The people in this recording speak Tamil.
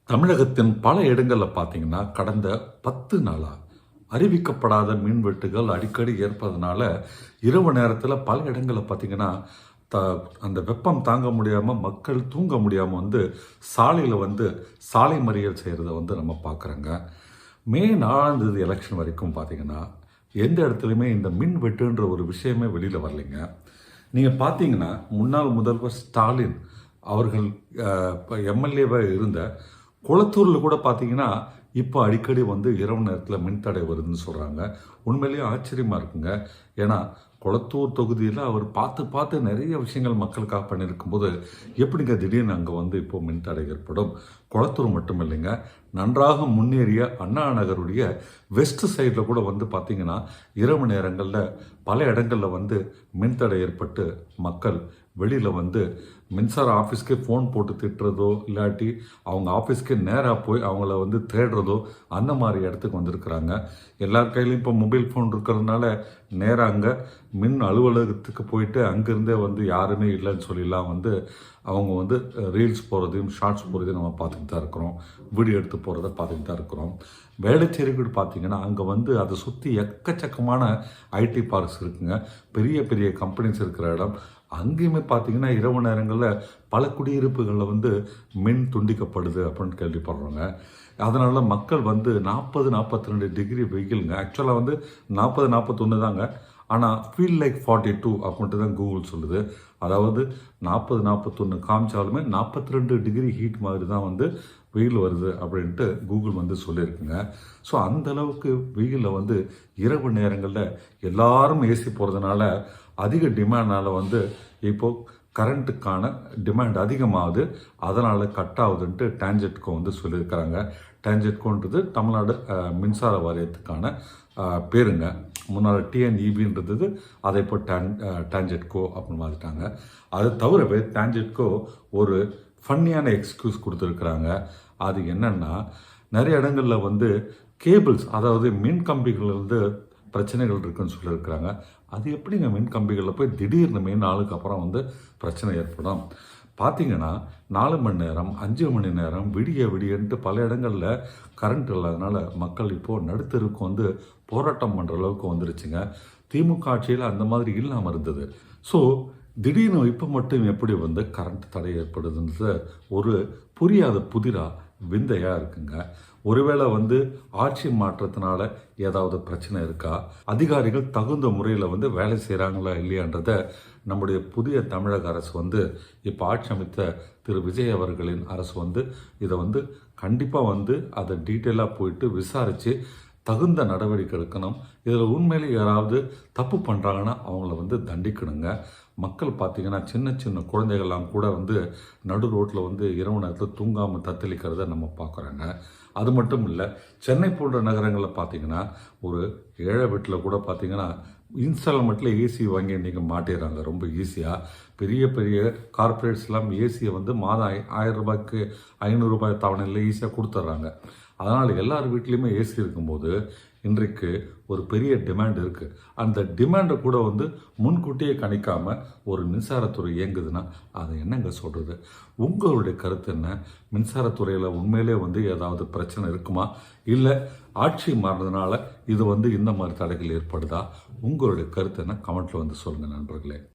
தமிழகத்தின் பல இடங்களில் பார்த்தீங்கன்னா கடந்த 10 நாளாக அறிவிக்கப்படாத மின்வெட்டுகள் அடிக்கடி ஏற்பதனால இரவு நேரத்தில் பல இடங்களில் பார்த்தீங்கன்னா த அந்த வெப்பம் தாங்க முடியாமல் மக்கள் தூங்க முடியாமல் சாலையில் சாலை மறியல் செய்கிறத நம்ம பார்க்குறோங்க. மே 4ஆம் தேதி எலெக்ஷன் வரைக்கும் பார்த்தீங்கன்னா எந்த இடத்துலையுமே இந்த மின் வெட்டுன்ற ஒரு விஷயமே வெளியில் வரலைங்க. நீங்கள் பார்த்தீங்கன்னா முன்னாள் முதல்வர் ஸ்டாலின் அவர்கள் எம்எல்ஏவாக இருந்த குளத்தூரில் கூட பார்த்தீங்கன்னா இப்போ அடிக்கடி இரவு நேரத்தில் மின்தடை வருதுன்னு சொல்கிறாங்க. உண்மையிலேயே ஆச்சரியமாக இருக்குங்க. ஏன்னா குளத்தூர் தொகுதியில் அவர் பார்த்து நிறைய விஷயங்கள் மக்களுக்காக பண்ணியிருக்கும்போது எப்படிங்க திடீர்னு அங்கே இப்போது மின்தடை ஏற்படும்? குளத்தூர் மட்டும் இல்லைங்க, நன்றாக முன்னேறிய அண்ணா நகருடைய வெஸ்ட் சைடில் கூட பார்த்தீங்கன்னா இரவு நேரங்களில் பல இடங்களில் மின்தடை ஏற்பட்டு மக்கள் வெளியில் மின்சார ஆஃபீஸ்க்கே ஃபோன் போட்டு திட்டுறதோ இல்லாட்டி அவங்க ஆஃபீஸ்க்கே நேராக போய் அவங்கள தேடுறதோ அந்த மாதிரி இடத்துக்கு வந்திருக்கிறாங்க. எல்லார் கையிலையும் இப்போ மொபைல் ஃபோன் இருக்கிறதுனால நேராக அங்கே மின் அலுவலகத்துக்கு போயிட்டு அங்கேருந்தே யாருமே இல்லைன்னு சொல்லிலாம் அவங்க ரீல்ஸ் போகிறதையும் ஷார்ட்ஸ் போகிறதையும் நம்ம பார்த்துட்டு தான் இருக்கிறோம். வீடியோ எடுத்து போகிறத பார்த்துட்டு தான் இருக்கிறோம். வேளச்சேரி பார்த்தீங்கன்னா அங்கே அதை சுற்றி எக்கச்சக்கமான ஐடி பார்க்ஸ் இருக்குங்க. பெரிய பெரிய கம்பெனிஸ் இருக்கிற இடம். அங்கேயுமே பார்த்தீங்கன்னா இரவு நேரங்களில் பல குடியிருப்புகளில் மின் துண்டிக்கப்படுது அப்படின்னு கேள்விப்படுறோங்க. அதனால் மக்கள் 40-42 டிகிரி வெயிலுங்க. ஆக்சுவலாக 40-41 தாங்க. ஆனால் ஃபீல் லைக் 42 அப்படின்ட்டு தான் கூகுள் சொல்லுது. அதாவது 40-41 காமிச்சாலுமே 42 டிகிரி ஹீட் மாதிரி தான் வெயில் வருது அப்படின்ட்டு கூகுள் சொல்லியிருக்குங்க. ஸோ அந்தளவுக்கு வெயிலில் இரவு நேரங்களில் எல்லாரும் ஏசி போகிறதுனால அதிக டிமாண்ட்னால் இப்போது கரண்ட்டுக்கான டிமாண்ட் அதிகமாகுது. அதனால் கட் ஆகுதுன்ட்டு டான்ஜெட்கோ சொல்லியிருக்கிறாங்க. டான்ஜெட்கோன்றது தமிழ்நாடு மின்சார வாரியத்துக்கான பேருங்க. முன்னால் டிஎன்இபின்றது அதை இப்போ டான்ஜெட்கோ அப்படின்னு மாற்றிட்டாங்க. அது தவிரவே டான்ஜெட்கோ ஒரு ஃபன்னியான எக்ஸ்கியூஸ் கொடுத்துருக்குறாங்க. அது என்னென்னா நிறைய இடங்களில் கேபிள்ஸ், அதாவது மின் கம்பிகள் பிரச்சனைகள் இருக்குதுன்னு சொல்லியிருக்கிறாங்க. அது எப்படிங்க மின் கம்பிகளில் போய் திடீர்னு மே 4க்கு அப்புறம் பிரச்சனை ஏற்படும்? பார்த்தீங்கன்னா 4 மணி நேரம் 5 மணி நேரம் விடியன்ட்டு பல இடங்களில் கரண்ட் இல்லாதனால மக்கள் இப்போது நடுத்தருக்கு போராட்டம் பண்ணுற அளவுக்கு வந்துருச்சுங்க. திமுக ஆட்சியில் அந்த மாதிரி இல்லாமல் இருந்தது. ஸோ திடீர்னு இப்போ மட்டும் எப்படி கரண்ட் தடை ஏற்படுதுன்றது ஒரு புரியாத புதிராக விந்தையாக இருக்குங்க. ஒருவேளை ஆட்சி மாற்றத்தினால ஏதாவது பிரச்சனை இருக்கா? அதிகாரிகள் தகுந்த முறையில் வேலை செய்கிறாங்களா இல்லையான்றதை நம்முடைய புதிய தமிழக அரசு இப்போ ஆட்சி அமைத்த திரு விஜய் அவர்களின் அரசு இதை கண்டிப்பாக அதை டீட்டெயிலாக போயிட்டு விசாரித்து தகுந்த நடவடிக்கை எடுக்கணும். இதில் உண்மையிலே யாராவது தப்பு பண்ணுறாங்கன்னா அவங்கள தண்டிக்கணுங்க. மக்கள் பார்த்திங்கன்னா சின்ன குழந்தைகள்லாம் கூட நடு ரோட்டில் இரவு நேரத்தில் தூங்காமல் தத்தளிக்கிறத நம்ம பார்க்குறோங்க. அது மட்டும் இல்லை, சென்னை போன்ற நகரங்களில் பார்த்திங்கன்னா ஒரு ஏழை வீட்டில் கூட பார்த்திங்கன்னா இன்ஸ்டால்மெண்ட்டில் ஏசி வாங்கி நீங்கள் மாட்டிடுறாங்க ரொம்ப ஈஸியாக. பெரிய பெரிய கார்ப்பரேட்ஸ்லாம் ஏசியை மாதம் 1000 ரூபாய்க்கு 500 ரூபாய் தவணையில் ஈஸியாக கொடுத்துட்றாங்க. அதனால் எல்லார் வீட்லேயுமே ஏசி இருக்கும்போது இன்றைக்கு ஒரு பெரிய டிமாண்ட் இருக்குது. அந்த டிமாண்டை கூட முன்கூட்டியே கணிக்காமல் ஒரு மின்சாரத்துறை இயங்குதுன்னா அதை என்னங்க சொல்கிறது? உங்களுடைய கருத்து என்ன? மின்சாரத்துறையில் உண்மையிலே ஏதாவது பிரச்சனை இருக்குமா? இல்லை ஆட்சி மாறுறதுனால இது இந்த மாதிரி தடைகள் ஏற்படுதா? உங்களுடைய கருத்து என்ன? கமெண்ட்டில் சொல்லுங்கள் நண்பர்களே.